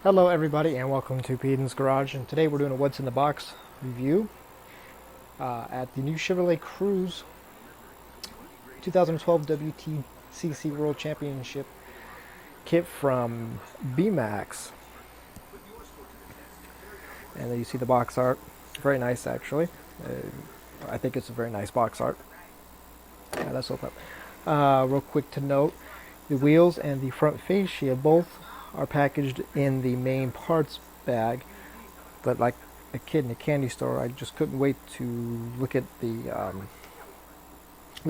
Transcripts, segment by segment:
Hello everybody and welcome to Peden's Garage, and today we're doing a What's in the Box review at the new Chevrolet Cruze 2012 WTCC World Championship kit from Beemax. And then you see the box art, very nice actually. I think it's a very nice box art. Let's open up. Real quick to note, the wheels and the front fascia both are packaged in the main parts bag, but like a kid in a candy store, I just couldn't wait to look at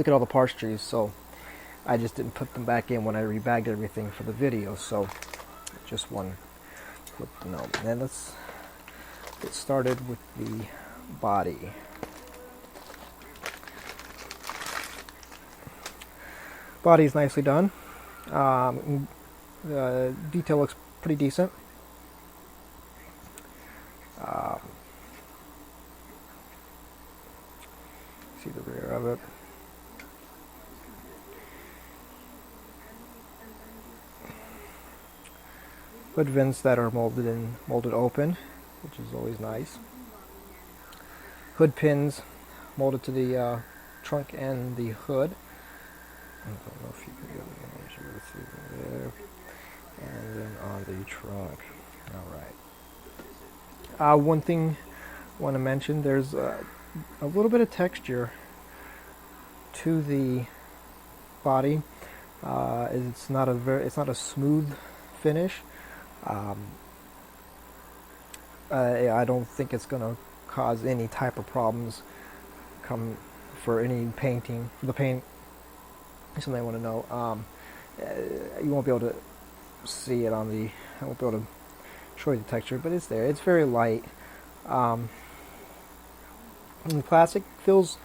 all the parts trees, so I just didn't put them back in when I rebagged everything for the video. So just one quick note. And then let's get started with the body. Body is nicely done. The detail looks pretty decent. See the rear of it. Hood vents that are molded open, which is always nice. Hood pins molded to the trunk and the hood. I don't know if you can really see there. And then on the trunk. Alright. One thing I want to mention, there's a little bit of texture to the body. It's not a smooth finish. I don't think it's going to cause any type of problems for any painting. The paint is something I want to know. You won't be able to see it on the, I won't be able to show you the texture, but it's there. It's very light. And the plastic does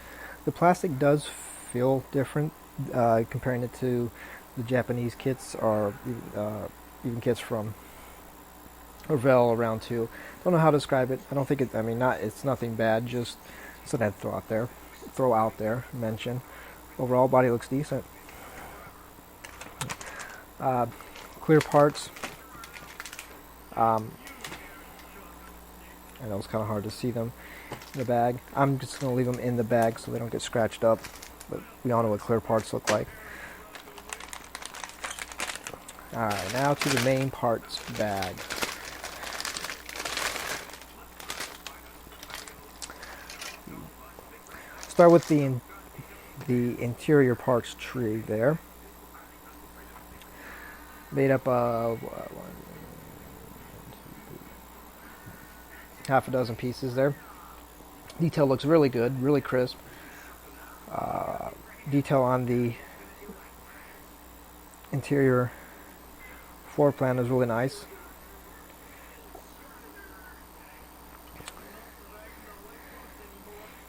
feel different, comparing it to the Japanese kits or even kits from Orville around too. Don't know how to describe it. I don't think it's nothing bad, just something I'd throw out there, mention. Overall body looks decent. Clear parts. I know it's kind of hard to see them in the bag. I'm just going to leave them in the bag so they don't get scratched up, but we all know what clear parts look like. Alright, now to the main parts bag. Start with the interior parts tree there. Made up of half a dozen pieces there. Detail looks really good, really crisp. Detail on the interior floor plan is really nice.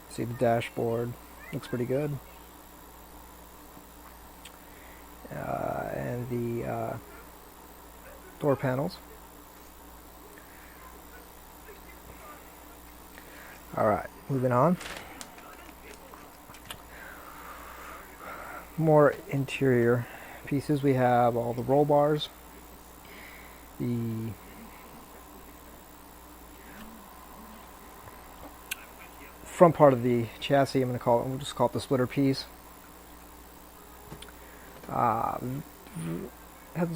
See the dashboard, looks pretty good. And the door panels. Alright, moving on. More interior pieces. We have all the roll bars, the front part of the chassis. We'll just call it the splitter piece. Has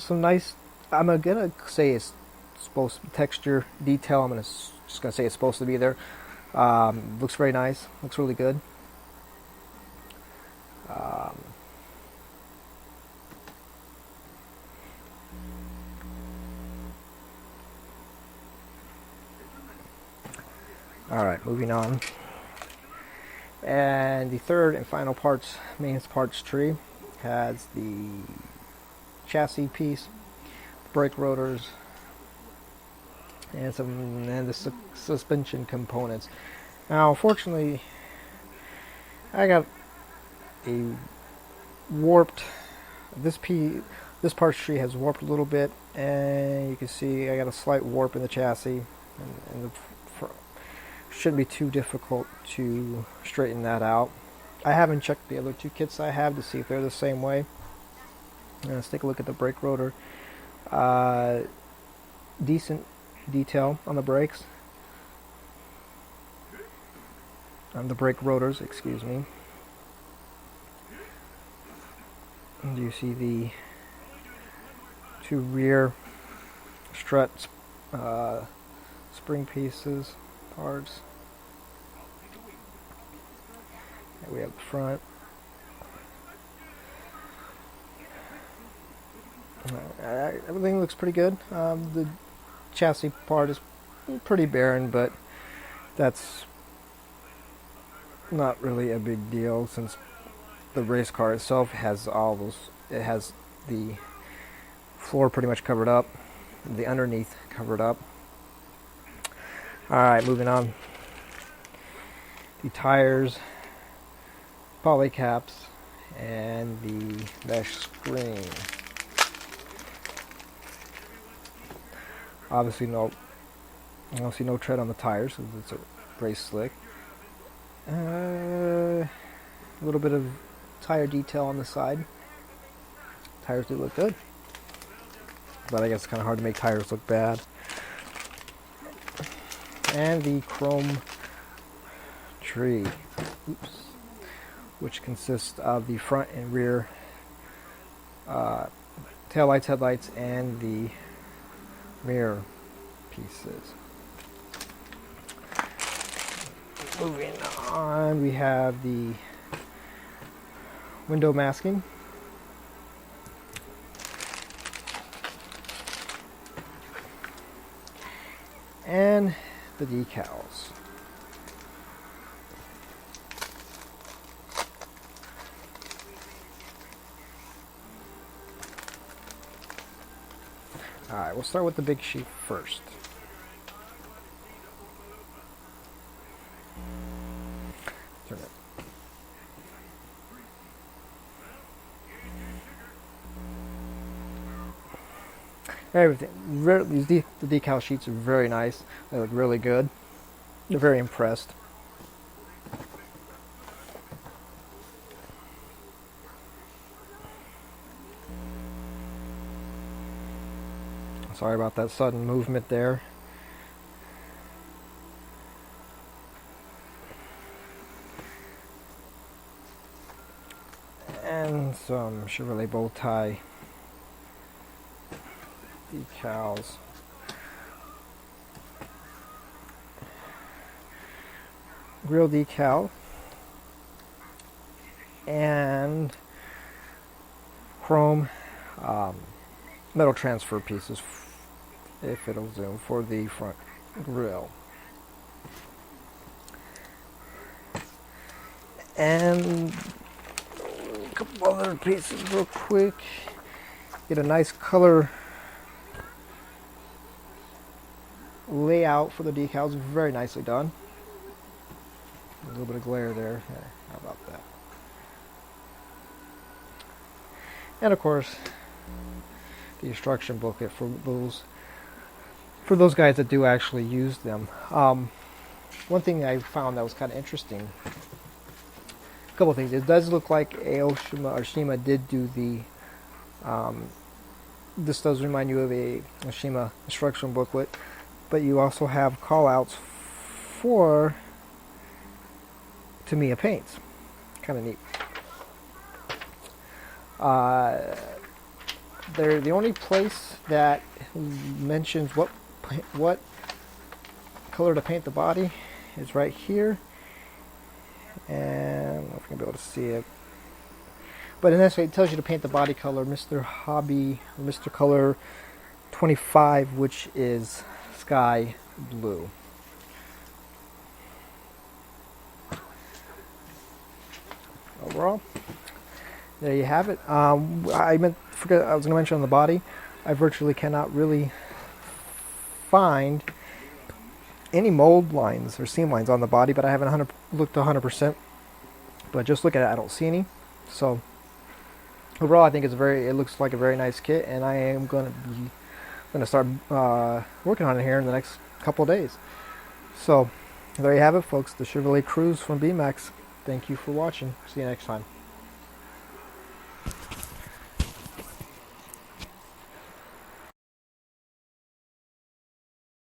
some nice, I'm gonna say it's supposed to texture detail. I'm just gonna say it's supposed to be there. Looks very nice. Looks really good. Alright, moving on. And the third and final main parts tree has the chassis piece, brake rotors, and the suspension components. Now, unfortunately, I got a warped. This parts tree has warped a little bit, and you can see I got a slight warp in the chassis, and shouldn't be too difficult to straighten that out. I haven't checked the other two kits I have to see if they're the same way. Let's take a look at the brake rotor. Decent detail on the brakes, on the brake rotors, excuse me. And you see the two rear strut spring pieces, parts. And we have the front. Everything looks pretty good. The chassis part is pretty barren, but that's not really a big deal since the race car itself has all those. It has the floor pretty much covered up, the underneath covered up. Alright, moving on. The tires, poly caps, and the mesh screen. Obviously, I don't see no tread on the tires because it's a race slick. A little bit of tire detail on the side. Tires do look good, but I guess it's kind of hard to make tires look bad. And the chrome tree, which consists of the front and rear taillights, headlights, and the mirror pieces. Moving on, we have the window masking. And the decals. Alright, we'll start with the big sheet first. Turn it. Everything. The decal sheets are very nice. They look really good. They're very impressed. Sorry about that sudden movement there. And some Chevrolet bow tie decals. Grill decal. And chrome metal transfer pieces, if it'll zoom, for the front grille. And a couple other pieces real quick. Get a nice color layout for the decals, very nicely done. A little bit of glare there. Yeah, how about that? And of course, the instruction booklet for those guys that do actually use them. One thing I found that was kind of interesting. A couple things. It does look like Oshima did do the. This does remind you of a Oshima instruction booklet, but you also have call-outs for Tamiya paints. Kind of neat. They're the only place that mentions what color to paint the body is right here, and I don't know if you're gonna be able to see it, but in this way it tells you to paint the body color Mr. Hobby or Mr. Color 25, which is sky blue. Overall, there you have it. I was going to mention on the body, I virtually cannot really find any mold lines or seam lines on the body, but I haven't looked 100%. But just look at it, I don't see any. So overall, I think it looks like a very nice kit, and I am going to start working on it here in the next couple of days. So there you have it, folks. The Chevrolet Cruze from Beemax. Thank you for watching. See you next time.